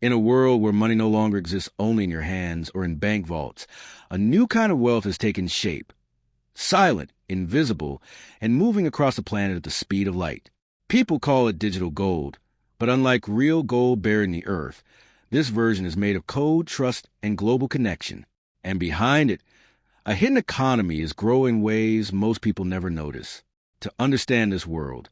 In a world where money no longer exists only in your hands or in bank vaults, a new kind of wealth has taken shape. Silent, invisible, and moving across the planet at the speed of light. People call it digital gold, but unlike real gold buried in the earth, this version is made of code, trust, and global connection. And behind it, a hidden economy is growing in ways most people never notice. To understand this world,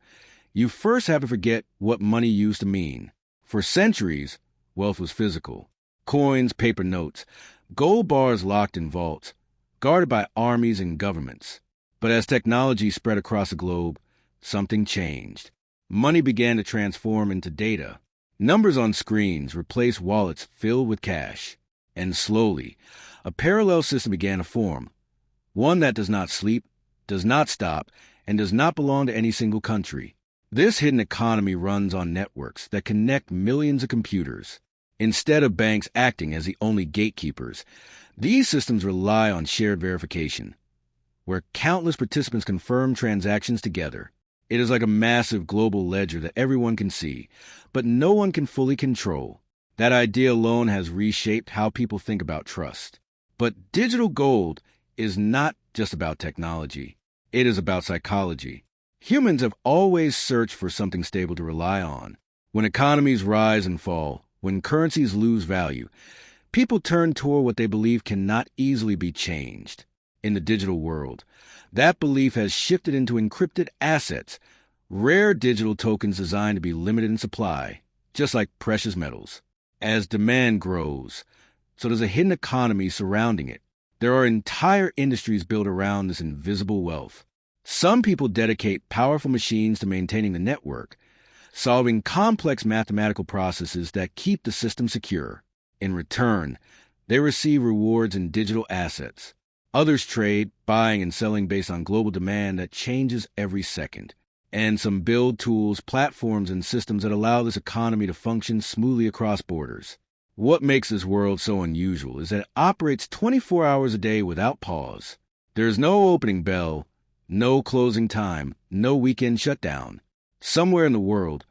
you first have to forget what money used to mean. For centuries, wealth was physical. Coins, paper notes, gold bars locked in vaults, guarded by armies and governments. But as technology spread across the globe, something changed. Money began to transform into data. Numbers on screens replaced wallets filled with cash. And slowly, a parallel system began to form. One that does not sleep, does not stop, and does not belong to any single country. This hidden economy runs on networks that connect millions of computers. Instead of banks acting as the only gatekeepers, these systems rely on shared verification, where countless participants confirm transactions together. It is like a massive global ledger that everyone can see, but no one can fully control. That idea alone has reshaped how people think about trust. But digital gold is not just about technology. It is about psychology. Humans have always searched for something stable to rely on. When economies rise and fall, when currencies lose value, people turn toward what they believe cannot easily be changed. In the digital world, that belief has shifted into encrypted assets, rare digital tokens designed to be limited in supply, just like precious metals. As demand grows, so does a hidden economy surrounding it. There are entire industries built around this invisible wealth. Some people dedicate powerful machines to maintaining the network, solving complex mathematical processes that keep the system secure. In return, they receive rewards in digital assets. Others trade, buying and selling based on global demand that changes every second. And some build tools, platforms, and systems that allow this economy to function smoothly across borders. What makes this world so unusual is that it operates 24 hours a day without pause. There is no opening bell, no closing time, no weekend shutdown. Somewhere in the world,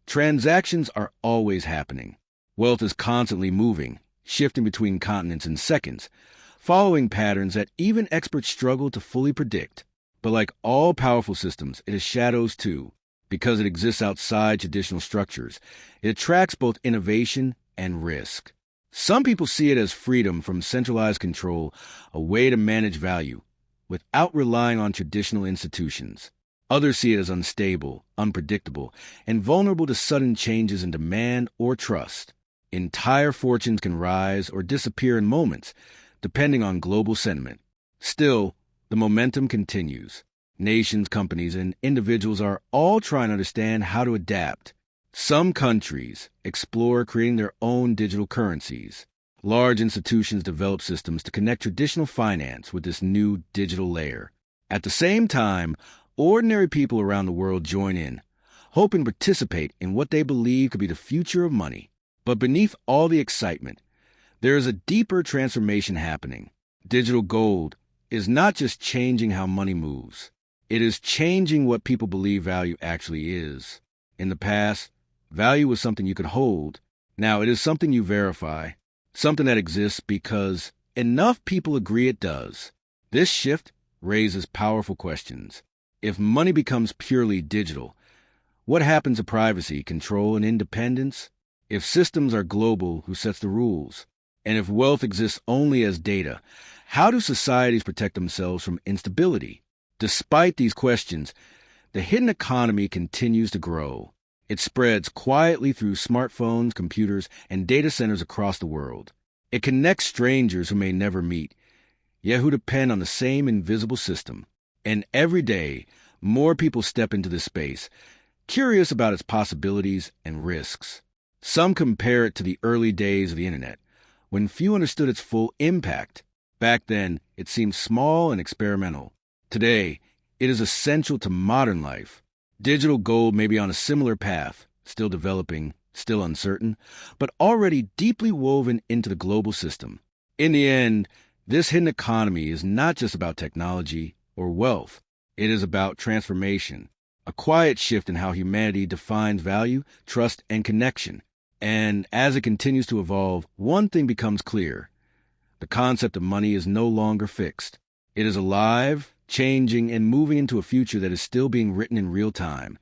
transactions are always happening. Wealth is constantly moving, shifting between continents in seconds, following patterns that even experts struggle to fully predict. But like all powerful systems, it has shadows too. Because it exists outside traditional structures, it attracts both innovation and risk. Some people see it as freedom from centralized control, a way to manage value, without relying on traditional institutions. Others see it as unstable, unpredictable, and vulnerable to sudden changes in demand or trust. Entire fortunes can rise or disappear in moments, depending on global sentiment. Still, the momentum continues. Nations, companies, and individuals are all trying to understand how to adapt. Some countries explore creating their own digital currencies. Large institutions develop systems to connect traditional finance with this new digital layer. At the same time, ordinary people around the world join in, hoping to participate in what they believe could be the future of money. But beneath all the excitement, there is a deeper transformation happening. Digital gold is not just changing how money moves. It is changing what people believe value actually is. In the past, value was something you could hold. Now it is something you verify, something that exists because enough people agree it does. This shift raises powerful questions. If money becomes purely digital, what happens to privacy, control, and independence? If systems are global, who sets the rules? And if wealth exists only as data, how do societies protect themselves from instability? Despite these questions, the hidden economy continues to grow. It spreads quietly through smartphones, computers, and data centers across the world. It connects strangers who may never meet, yet who depend on the same invisible system. And every day, more people step into this space, curious about its possibilities and risks. Some compare it to the early days of the internet, when few understood its full impact. Back then, it seemed small and experimental. Today, it is essential to modern life. Digital gold may be on a similar path, still developing, still uncertain, but already deeply woven into the global system. In the end, this hidden economy is not just about technology or wealth. It is about transformation, a quiet shift in how humanity defines value, trust, and connection. And as it continues to evolve, one thing becomes clear. The concept of money is no longer fixed. It is alive, changing, and moving into a future that is still being written in real time.